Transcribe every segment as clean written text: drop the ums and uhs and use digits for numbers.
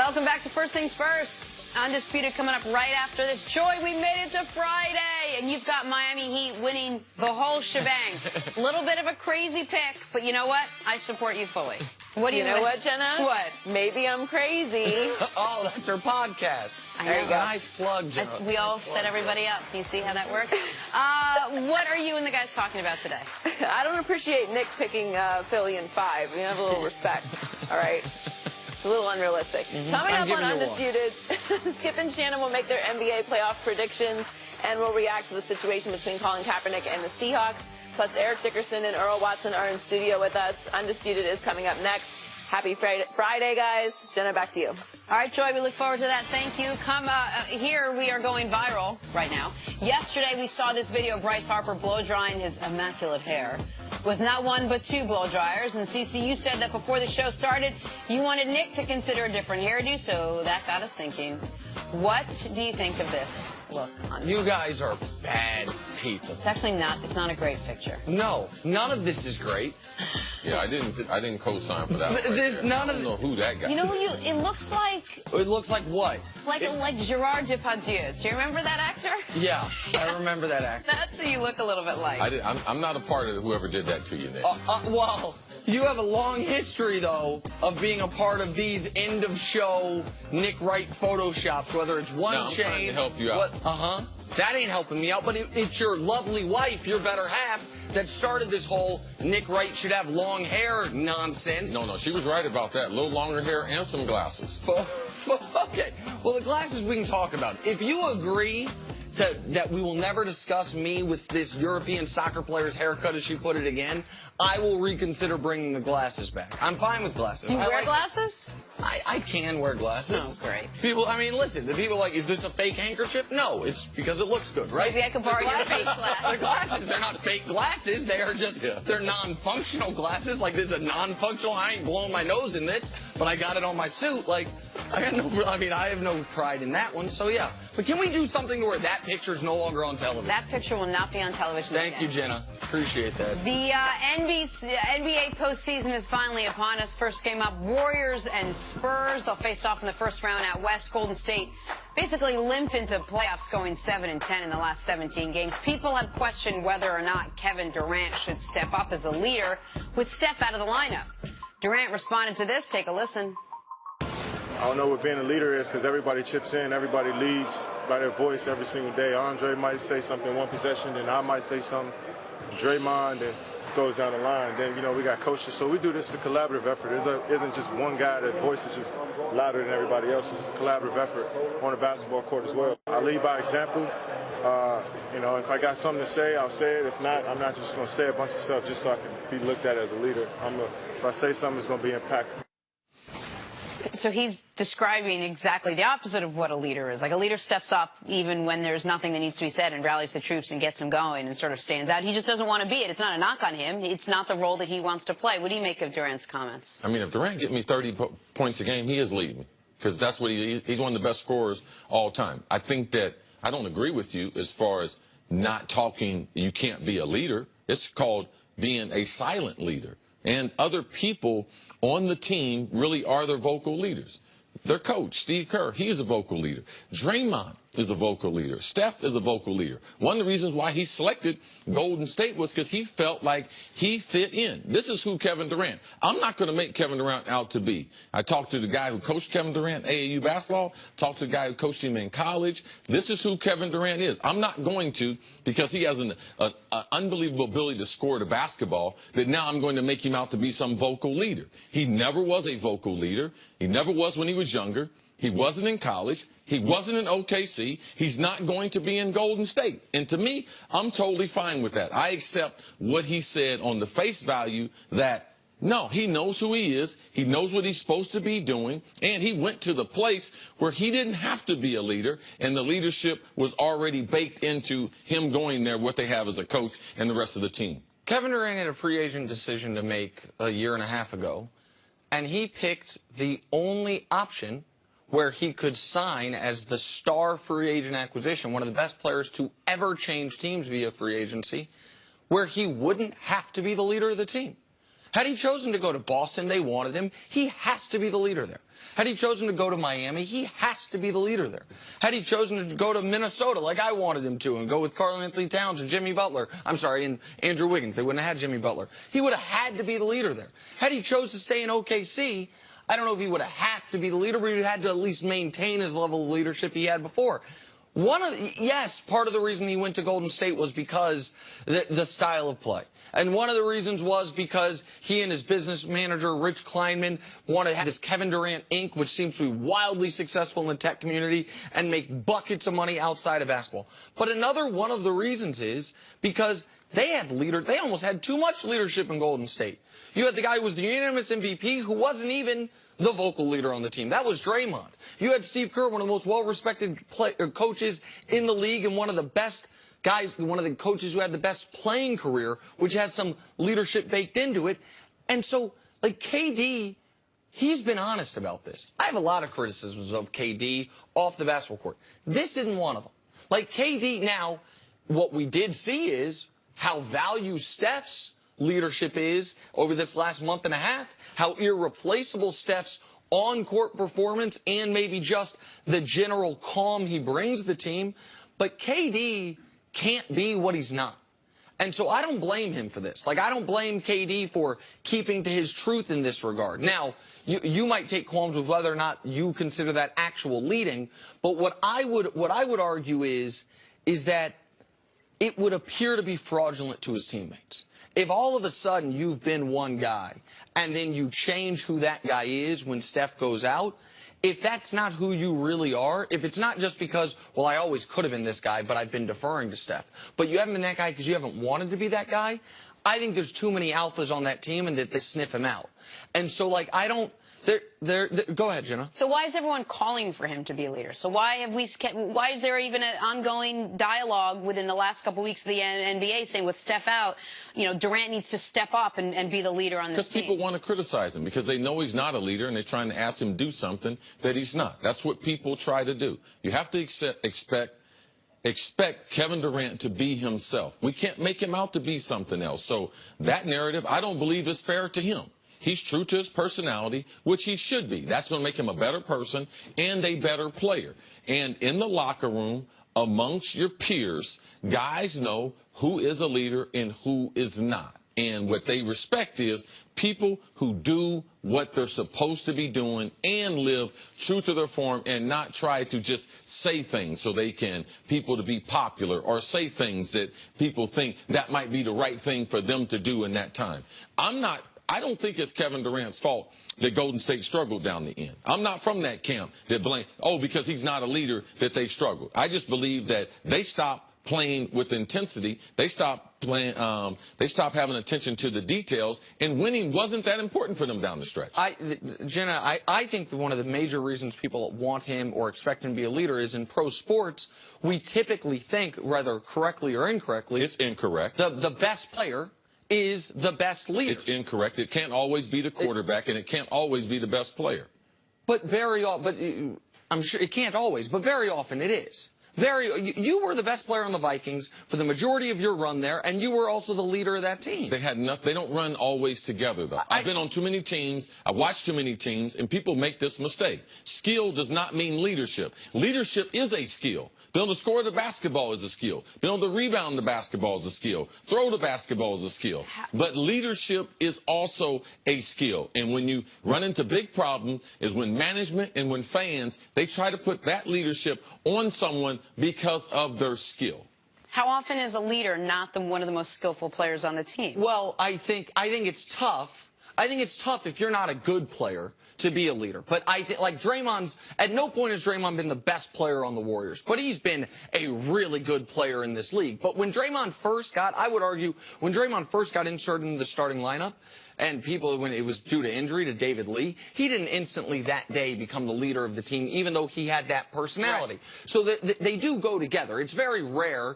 Welcome back to First Things First. Undisputed coming up right after this. Joy, we made it to Friday, and you've got Miami Heat winning the whole shebang. A little bit of a crazy pick, but you know what? I support you fully. What do you know what, Jenna? What? Maybe I'm crazy. Oh, that's her podcast. There you go. Nice plug, Jenna. We all set everybody up. Do you see how that works? What are you and the guys talking about today? I don't appreciate Nick picking Philly in 5. We have a little respect, all right? It's a little unrealistic. Coming up on Undisputed, Skip and Shannon will make their NBA playoff predictions, and we'll react to the situation between Colin Kaepernick and the Seahawks. Plus, Eric Dickerson and Earl Watson are in studio with us. Undisputed is coming up next. Happy Friday, guys. Jenna, back to you. All right, Joy, we look forward to that. Thank you. Here we are going viral right now. Yesterday, we saw this video of Bryce Harper blow-drying his immaculate hair with not one but 2 blow dryers. And Cece, you said that before the show started, you wanted Nick to consider a different hairdo, so that got us thinking. What do you think of this look? You guys are bad people. It's actually not. It's not a great picture. No, none of this is great. Yeah, I didn't co-sign for that. None I don't know who that guy. You know who it looks like? It looks like what? Like Gerard Depardieu. Do you remember that actor? Yeah, I remember that actor. That's who you look a little bit like. I'm not a part of whoever did that to you, Nick. Well, you have a long history, though, of being a part of these end-of-show Nick Wright photoshops, whether it's one I'm chain. trying to help you out. That ain't helping me out, but it's your lovely wife, your better half, that started this whole Nick Wright should have long hair nonsense. No, she was right about that. A little longer hair and some glasses. Okay, well, the glasses we can talk about. If you agree that we will never discuss me with this European soccer player's haircut, as you put it again, I will reconsider bringing the glasses back. I'm fine with glasses. Do you wear glasses? I can wear glasses. Oh, great. People, I mean, listen, the people are like, is this a fake handkerchief? No, it's because it looks good, right? Maybe I could borrow your fake glasses. The glasses, they're not fake glasses. They are just, they're non-functional glasses. Like, this is a non-functional, I ain't blowing my nose in this, but I got it on my suit. Like, I have no pride in that one, so yeah. But can we do something where that picture's no longer on television? That picture will not be on television Thank again. you, Jenna. Appreciate that. The NBA postseason is finally upon us. First game up, Warriors and Spurs. They'll face off in the first round out west. Golden State basically limped into playoffs, going 7-10 in the last 17 games. People have questioned whether or not Kevin Durant should step up as a leader with Steph out of the lineup. Durant responded to this. Take a listen. I don't know what being a leader is because everybody chips in, everybody leads by their voice every single day. Andre might say something one possession, then I might say something. Draymond, and goes down the line. Then, we got coaches. So we do this as a collaborative effort. There isn't just one guy that voice is just louder than everybody else. It's a collaborative effort on the basketball court as well. I lead by example. If I got something to say, I'll say it. If not, I'm not just going to say a bunch of stuff just so I can be looked at as a leader. If I say something, it's going to be impactful. So he's describing exactly the opposite of what a leader is. Like, a leader steps up even when there's nothing that needs to be said and rallies the troops and gets them going and sort of stands out. He just doesn't want to be it. It's not a knock on him. It's not the role that he wants to play. What do you make of Durant's comments? I mean, if Durant get me 30 points a game, he is leading me because that's what he's one of the best scorers all time. I think that I don't agree with you as far as not talking. You can't be a leader. It's called being a silent leader. And other people on the team really are their vocal leaders. Their coach, Steve Kerr, he is a vocal leader. Draymond is a vocal leader. Steph is a vocal leader. One of the reasons why he selected Golden State was because he felt like he fit in. This is who Kevin Durant. I'm not going to make Kevin Durant out to be. I talked to the guy who coached Kevin Durant, AAU basketball, talked to the guy who coached him in college. This is who Kevin Durant is. I'm not going to, because he has an unbelievable ability to score the basketball, that now I'm going to make him out to be some vocal leader. He never was a vocal leader. He never was when he was younger. He wasn't in college. He wasn't in OKC. He's not going to be in Golden State. And to me, I'm totally fine with that. I accept what he said on the face value that, no, he knows who he is. He knows what he's supposed to be doing. And he went to the place where he didn't have to be a leader. And the leadership was already baked into him going there, what they have as a coach and the rest of the team. Kevin Durant had a free agent decision to make a year and a half ago. And he picked the only option where he could sign as the star free agent acquisition, one of the best players to ever change teams via free agency, where he wouldn't have to be the leader of the team. Had he chosen to go to Boston, they wanted him. He has to be the leader there. Had he chosen to go to Miami, he has to be the leader there. Had he chosen to go to Minnesota like I wanted him to and go with Karl-Anthony Towns and Jimmy Butler, and Andrew Wiggins, they wouldn't have had Jimmy Butler. He would have had to be the leader there. Had he chose to stay in OKC, I don't know if he would have had to be the leader, but he had to at least maintain his level of leadership he had before. Yes, part of the reason he went to Golden State was because the style of play. And one of the reasons was because he and his business manager, Rich Kleinman, wanted to have this Kevin Durant Inc., which seems to be wildly successful in the tech community and make buckets of money outside of basketball. But another one of the reasons is because they almost had too much leadership in Golden State. You had the guy who was the unanimous MVP who wasn't even the vocal leader on the team. That was Draymond. You had Steve Kerr, one of the most well-respected coaches in the league and one of the best guys, one of the coaches who had the best playing career, which has some leadership baked into it. And so, like, KD, he's been honest about this. I have a lot of criticisms of KD off the basketball court. This isn't one of them. Like, KD, now, what we did see is how valued Steph's leadership is over this last month and a half, how irreplaceable Steph's on-court performance and maybe just the general calm he brings the team. But KD can't be what he's not. And so I don't blame him for this. Like, I don't blame KD for keeping to his truth in this regard. Now, you might take qualms with whether or not you consider that actual leading, but what I would argue is that it would appear to be fraudulent to his teammates. If all of a sudden you've been one guy and then you change who that guy is when Steph goes out, if that's not who you really are, if it's not just because, well, I always could have been this guy, but I've been deferring to Steph, but you haven't been that guy because you haven't wanted to be that guy, I think there's too many alphas on that team and that they sniff him out. And so, like, I don't... Go ahead, Jenna. So why is everyone calling for him to be a leader? So why is there even an ongoing dialogue within the last couple weeks of the NBA saying with Steph out, you know, Durant needs to step up and be the leader on this team? Because people want to criticize him because they know he's not a leader and they're trying to ask him to do something that he's not. That's what people try to do. You have to expect Kevin Durant to be himself. We can't make him out to be something else. So that narrative, I don't believe is fair to him. He's true to his personality, which he should be. That's going to make him a better person and a better player. And in the locker room, amongst your peers, guys know who is a leader and who is not. And what they respect is people who do what they're supposed to be doing and live true to their form and not try to just say things so they can people to be popular or say things that people think that might be the right thing for them to do in that time. I don't think it's Kevin Durant's fault that Golden State struggled down the end. I'm not from that camp that blame, because he's not a leader that they struggled. I just believe that they stopped playing with intensity. They stopped playing. They stopped having attention to the details, and winning wasn't that important for them down the stretch. Jenna, I think that one of the major reasons people want him or expect him to be a leader is in pro sports, we typically think, whether correctly or incorrectly, it's incorrect. The best player is the best leader. It's incorrect. It can't always be the quarterback, and it can't always be the best player. But I'm sure it can't always, but very often it is. You were the best player on the Vikings for the majority of your run there, and you were also the leader of that team. They don't run always together, though. I've been on too many teams. I watched too many teams, and people make this mistake. Skill does not mean leadership. Leadership is a skill. Being able to score the basketball is a skill. Being able to rebound the basketball is a skill. Throw the basketball is a skill. But leadership is also a skill. And when you run into big problems is when management and when fans, they try to put that leadership on someone because of their skill. How often is a leader not one of the most skillful players on the team? Well, I think it's tough. I think it's tough if you're not a good player to be a leader. But I think, like, at no point has Draymond been the best player on the Warriors, but he's been a really good player in this league. But when Draymond first got inserted into the starting lineup, and when it was due to injury to David Lee, he didn't instantly that day become the leader of the team, even though he had that personality. Right. So they do go together. It's very rare,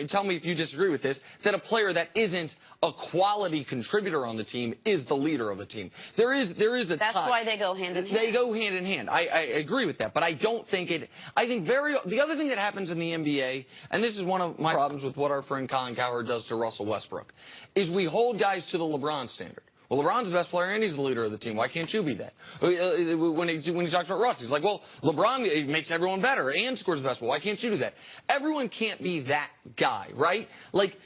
tell me if you disagree with this, that a player that isn't a quality contributor on the team is the leader of a team. There is a That's why they go hand in hand. They go hand in hand. I agree with that, but I don't think it. The other thing that happens in the NBA, and this is one of my problems with what our friend Colin Cowherd does to Russell Westbrook, is we hold guys to the LeBron standard. well, LeBron's the best player and he's the leader of the team. Why can't you be that? When he talks about Russ, he's like, well, LeBron makes everyone better and scores the best. Well, why can't you do that? Everyone can't be that guy, right? Like,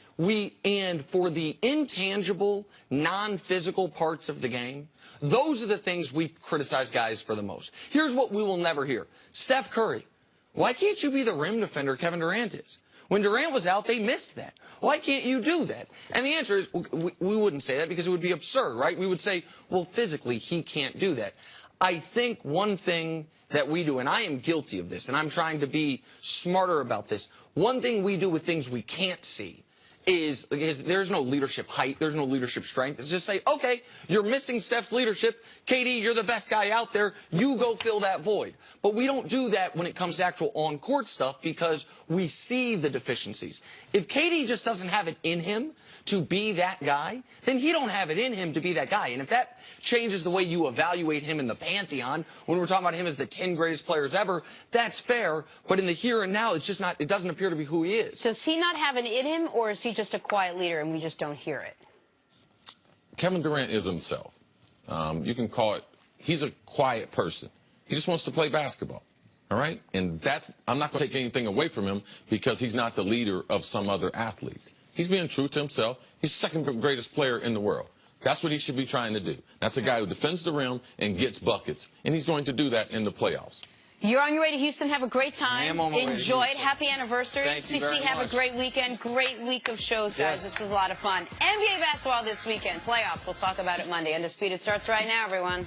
and for the intangible, non-physical parts of the game, those are the things we criticize guys for the most. Here's what we will never hear. Steph Curry, why can't you be the rim defender Kevin Durant is? When Durant was out, they missed that. Why can't you do that? And the answer is, we wouldn't say that because it would be absurd, right? We would say, well, physically, he can't do that. I think one thing that we do, and I am guilty of this, and I'm trying to be smarter about this, one thing we do with things we can't see is there's no leadership height, there's no leadership strength. It's just say, okay, you're missing Steph's leadership. KD, you're the best guy out there. You go fill that void. But we don't do that when it comes to actual on-court stuff because we see the deficiencies. If KD just doesn't have it in him to be that guy, then he don't have it in him to be that guy. And if that changes the way you evaluate him in the pantheon, when we're talking about him as the 10 greatest players ever, that's fair. But in the here and now, it's just not, it doesn't appear to be who he is. Does he not have it in him, or is he just a quiet leader and we just don't hear it? Kevin Durant is himself. You can call it, he's a quiet person. He just wants to play basketball. All right? And I'm not going to take anything away from him because he's not the leader of some other athletes. He's being true to himself. He's the second greatest player in the world. That's what he should be trying to do. That's a guy who defends the rim and gets buckets. And he's going to do that in the playoffs. You're on your way to Houston. Have a great time. Enjoy it. Happy anniversary. CC, have a great weekend. Great week of shows, guys. This was a lot of fun. NBA basketball this weekend. Playoffs. We'll talk about it Monday. Undisputed starts right now, everyone.